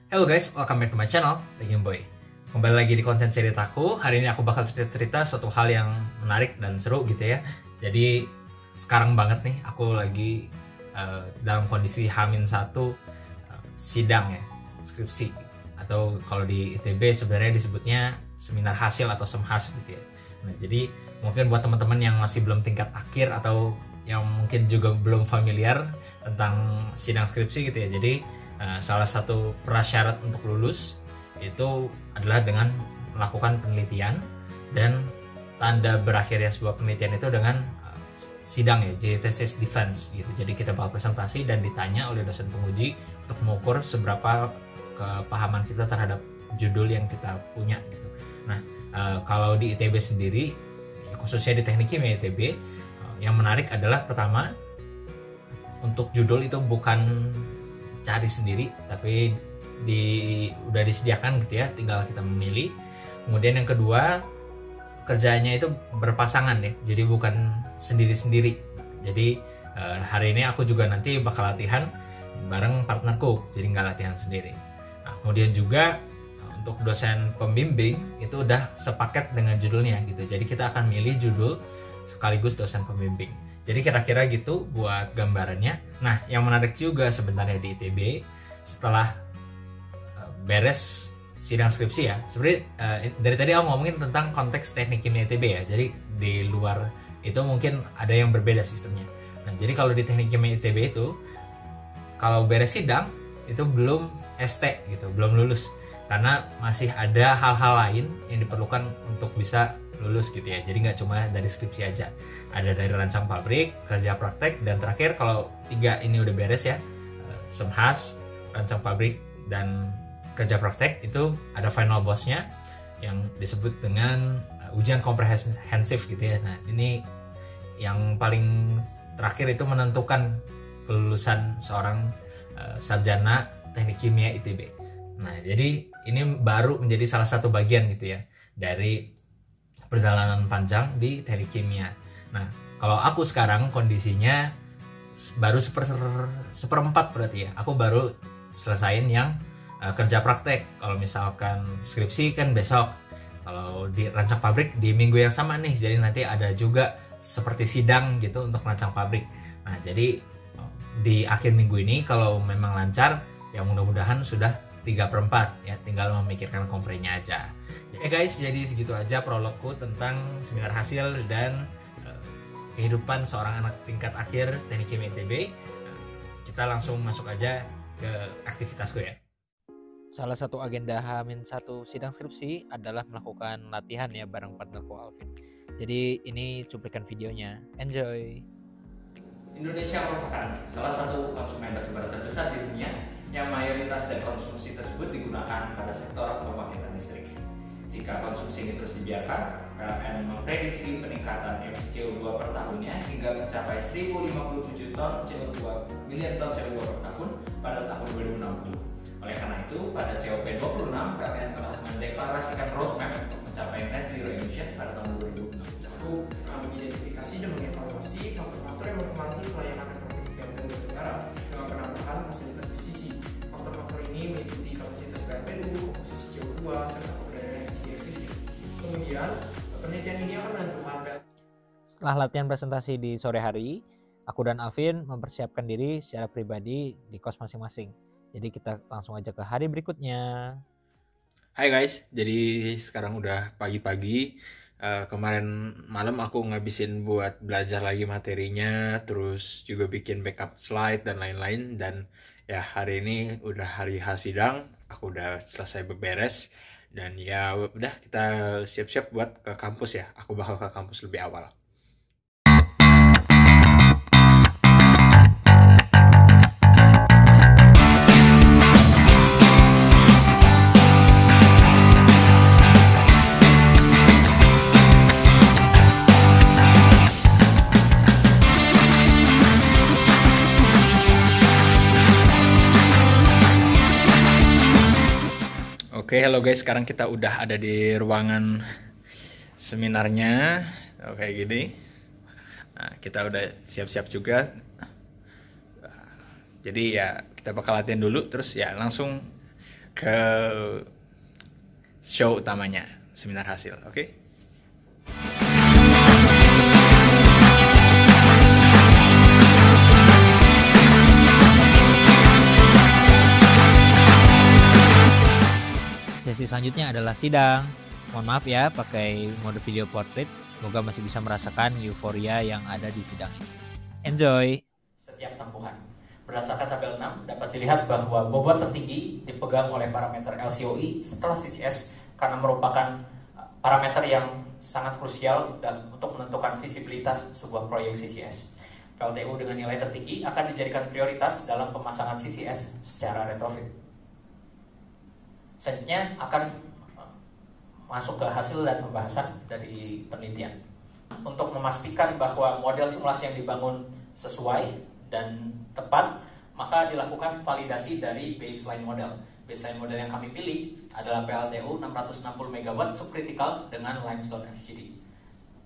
Hello guys, welcome back to my channel, The Game Boy. Kembali lagi di konten ceritaku. Hari ini aku bakal cerita suatu hal yang menarik dan seru gitu ya. Jadi sekarang banget nih aku lagi dalam kondisi H-1 sidang ya, skripsi. Atau kalau di ITB sebenarnya disebutnya seminar hasil atau semhas gitu ya. Nah, jadi mungkin buat teman-teman yang masih belum tingkat akhir atau yang mungkin juga belum familiar tentang sidang skripsi gitu ya. Jadi salah satu prasyarat untuk lulus itu adalah dengan melakukan penelitian, dan tanda berakhirnya sebuah penelitian itu dengan sidang ya, jadi thesis defense gitu. Jadi kita bakal presentasi dan ditanya oleh dosen penguji untuk mengukur seberapa kepahaman kita terhadap judul yang kita punya gitu. Nah, kalau di ITB sendiri, khususnya di teknik kimia ITB, yang menarik adalah pertama, untuk judul itu bukan cari sendiri, tapi udah disediakan gitu ya, tinggal kita memilih. Kemudian yang kedua, kerjanya itu berpasangan ya, jadi bukan sendiri-sendiri. Jadi hari ini aku juga nanti bakal latihan bareng partnerku, jadi nggak latihan sendiri. Nah, kemudian juga untuk dosen pembimbing itu udah sepaket dengan judulnya gitu, jadi kita akan milih judul sekaligus dosen pembimbing. Jadi kira-kira gitu buat gambarannya. Nah, yang menarik juga sebenarnya di ITB, setelah beres sidang skripsi ya, sebenarnya dari tadi aku ngomongin tentang konteks teknik kimia ITB ya, jadi di luar itu mungkin ada yang berbeda sistemnya. Nah, jadi kalau di teknik kimia ITB itu, kalau beres sidang itu belum ST gitu, belum lulus, karena masih ada hal-hal lain yang diperlukan untuk bisa lulus gitu ya. Jadi nggak cuma dari skripsi aja, ada dari rancang pabrik, kerja praktek, dan terakhir kalau 3 ini udah beres ya, semhas, rancang pabrik, dan kerja praktek, itu ada final bossnya yang disebut dengan ujian komprehensif gitu ya. Nah, ini yang paling terakhir itu menentukan kelulusan seorang sarjana teknik kimia ITB. Nah, jadi ini baru menjadi salah satu bagian gitu ya dari perjalanan panjang di teknik kimia. Nah, kalau aku sekarang kondisinya baru seperempat berarti ya. Aku baru selesain yang kerja praktek. Kalau misalkan skripsi kan besok. Kalau di rancang pabrik di minggu yang sama nih. Jadi nanti ada juga seperti sidang gitu untuk rancang pabrik. Nah, jadi di akhir minggu ini kalau memang lancar, ya mudah-mudahan sudah 3/4 ya, tinggal memikirkan komprenya aja. Ya guys, jadi segitu aja prologku tentang seminar hasil dan kehidupan seorang anak tingkat akhir teknik kimia ITB. Kita langsung masuk aja ke aktivitasku ya. Salah satu agenda H-1 sidang skripsi adalah melakukan latihan ya bareng partnerku Alvin. Jadi ini cuplikan videonya. Enjoy! Indonesia merupakan salah satu konsumen batubara terbesar di dunia, yang mayoritas dari konsumsi tersebut digunakan pada sektor pembangkitan listrik. Jika konsumsi ini terus dibiarkan, PLN memprediksi peningkatan emisi CO2 per tahunnya hingga mencapai 1057 ton CO2 miliar ton CO2 per tahun pada tahun 2060. Oleh karena itu, pada COP26 PLN telah mendeklarasikan roadmap untuk mencapai net zero emission pada tahun 2060. Aku mengidentifikasi dan mengevaluasi faktor-faktor yang mempengaruhi pelayanan elektronik PLN negara dengan penambahan fasilitas BCC. Faktor-faktor ini meliputi kapasitas PLTU, komposisi CO2, serta keberadaan energi existing. Kemudian, penelitian ini akan menentukan Setelah latihan presentasi di sore hari, aku dan Alvin mempersiapkan diri secara pribadi di kos masing-masing. Jadi kita langsung aja ke hari berikutnya. Hai guys, jadi sekarang udah pagi-pagi. Kemarin malam aku ngabisin buat belajar lagi materinya, terus juga bikin backup slide dan lain-lain. Dan ya hari ini udah hari H sidang, aku udah selesai beberes. Dan ya udah, kita siap-siap buat ke kampus ya. Aku bakal ke kampus lebih awal. Oke, halo guys, sekarang kita udah ada di ruangan seminarnya. Oke, gini. Nah, kita udah siap-siap juga. Jadi ya kita bakal latihan dulu, terus ya langsung ke show utamanya, seminar hasil. Oke? Sesi selanjutnya adalah sidang. Mohon maaf ya pakai mode video portrait. Semoga masih bisa merasakan euforia yang ada di sidang ini. Enjoy! Setiap tempuhan. Berdasarkan tabel 6, dapat dilihat bahwa bobot tertinggi dipegang oleh parameter LCOE setelah CCS karena merupakan parameter yang sangat krusial dan untuk menentukan visibilitas sebuah proyek CCS. PLTU dengan nilai tertinggi akan dijadikan prioritas dalam pemasangan CCS secara retrofit. Selanjutnya akan masuk ke hasil dan pembahasan dari penelitian. Untuk memastikan bahwa model simulasi yang dibangun sesuai dan tepat, maka dilakukan validasi dari baseline model. Baseline model yang kami pilih adalah PLTU 660 MW subcritical dengan limestone FGD.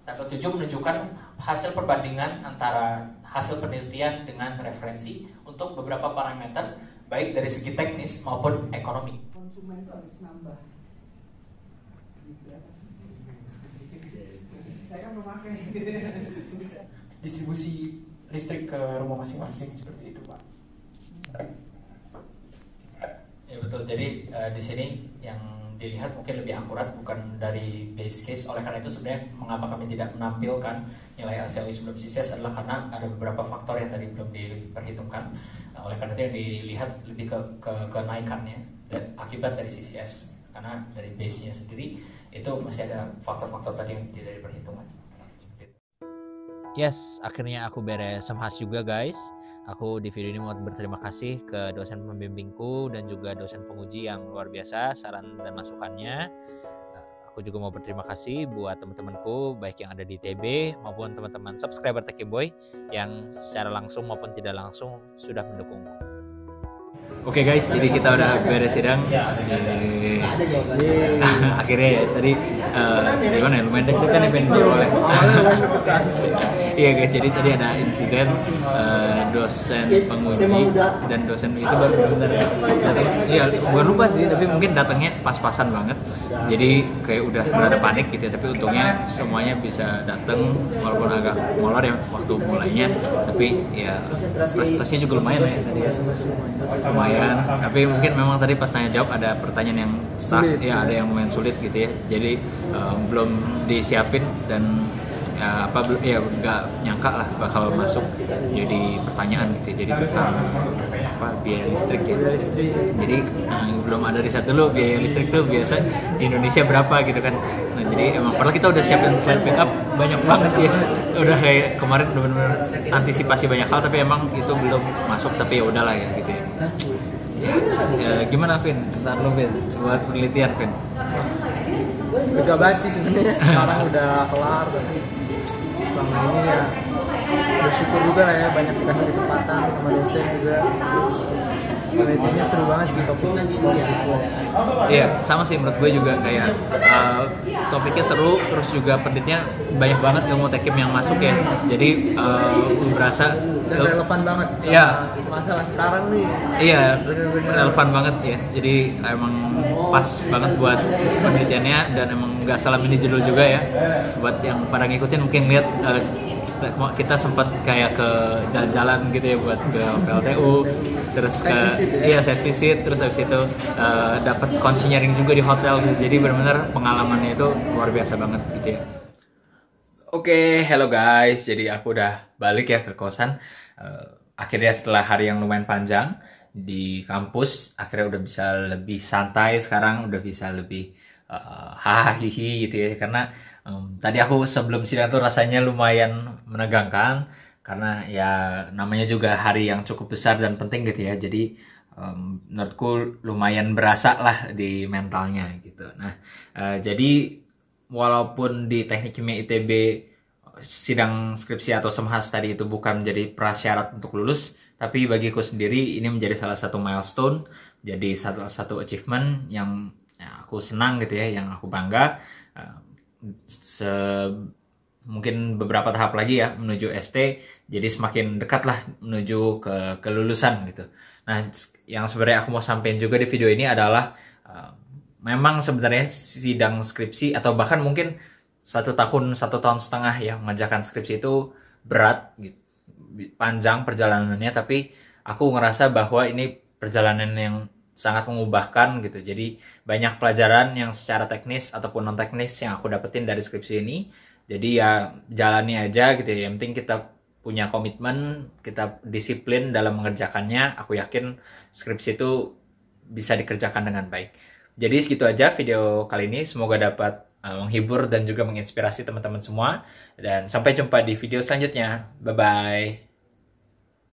Tabel 7 menunjukkan hasil perbandingan antara hasil penelitian dengan referensi untuk beberapa parameter, baik dari segi teknis maupun ekonomi. Konsumen itu harus nambah. Saya kan memakai distribusi listrik ke rumah masing-masing seperti itu, Pak. Ya betul. Jadi di sini yang dilihat mungkin lebih akurat, bukan dari base case. Oleh karena itu sebenarnya mengapa kami tidak menampilkan nilai LCOE sebelum CCS adalah karena ada beberapa faktor yang tadi belum diperhitungkan. Oleh karena itu yang dilihat lebih ke kenaikannya dan akibat dari CCS, karena dari base-nya sendiri itu masih ada faktor-faktor tadi yang tidak diperhitungkan. Yes, akhirnya aku beres semhas juga guys. Aku di video ini mau berterima kasih ke dosen pembimbingku dan juga dosen penguji yang luar biasa saran dan masukannya. Aku juga mau berterima kasih buat teman-temanku baik yang ada di TB maupun teman-teman subscriber Techboy yang secara langsung maupun tidak langsung sudah mendukungku. Oke guys, jadi kita udah beres sidang. Akhirnya ya tadi gimana ya, lumayan deg-degan ya pengen jawab. Iya guys, jadi tadi ada insiden dosen penguji dan dosen itu baru benar datang. Iya, gue lupa sih, tapi mungkin datangnya pas-pasan banget. Jadi kayak udah berada panik gitu ya, tapi untungnya semuanya bisa datang walaupun agak molor ya waktu mulainya, tapi ya prestasinya juga lumayan ya tadi ya. Lumayan, tapi mungkin memang tadi pas tanya jawab ada pertanyaan yang sulit, ya ada yang lumayan sulit gitu ya. Jadi belum disiapin dan nggak nyangka lah bakal masuk jadi pertanyaan gitu. Jadi tentang biaya listrik ya. Jadi belum ada riset dulu biaya listrik tuh biasa di Indonesia berapa gitu kan. Nah jadi emang padahal kita udah siapin slide backup banyak banget ya. Udah kayak kemarin udah benar-benar antisipasi banyak hal, tapi emang itu belum masuk, tapi ya udahlah ya gitu ya. Gimana Vin? Saat lo Vin buat penelitian Vin? Lega banget sih sebenarnya. Sekarang udah kelar, tapi selama ini ya bersyukur juga lah ya, banyak dikasih kesempatan sama dosen juga. Terus penelitiannya seru banget sih, topiknya iya, sama sih menurut gue juga kayak topiknya seru, terus juga penelitiannya banyak banget ilmu tekim yang masuk ya. Jadi berasa dan relevan banget sama ya, masalah sekarang nih. Iya, relevan banget ya. Jadi emang pas banget buat penelitiannya dan emang nggak salah ini judul juga ya. Buat yang pada ngikutin mungkin lihat kita sempat kayak ke jalan-jalan gitu ya buat ke PLTU, terus ke site visit, terus habis itu dapat consignering juga di hotel gitu. Jadi benar-benar pengalamannya itu luar biasa banget gitu ya. Oke, hello guys. Jadi aku udah balik ya ke kosan. Akhirnya setelah hari yang lumayan panjang di kampus, akhirnya udah bisa lebih santai sekarang, udah bisa lebih hahaha gitu ya. Karena tadi aku sebelum sidang tuh rasanya lumayan menegangkan karena ya namanya juga hari yang cukup besar dan penting gitu ya. Jadi menurutku lumayan berasa lah di mentalnya gitu. Nah, jadi walaupun di Teknik Kimia ITB sidang skripsi atau semhas tadi itu bukan menjadi prasyarat untuk lulus, tapi bagiku sendiri ini menjadi salah satu milestone, jadi satu achievement yang aku senang gitu ya, yang aku bangga. Mungkin beberapa tahap lagi ya menuju ST, jadi semakin dekat lah menuju ke kelulusan gitu. Nah, yang sebenarnya aku mau sampaikan juga di video ini adalah memang sebenarnya sidang skripsi atau bahkan mungkin 1 tahun 1 tahun setengah ya mengerjakan skripsi itu berat gitu, panjang perjalanannya, tapi aku ngerasa bahwa ini perjalanan yang sangat mengubahkan gitu. Jadi banyak pelajaran yang secara teknis ataupun non teknis yang aku dapetin dari skripsi ini. Jadi ya jalani aja gitu ya. Yang penting kita punya komitmen, kita disiplin dalam mengerjakannya. Aku yakin skripsi itu bisa dikerjakan dengan baik. Jadi segitu aja video kali ini. Semoga dapat menghibur dan juga menginspirasi teman-teman semua. Dan sampai jumpa di video selanjutnya. Bye-bye.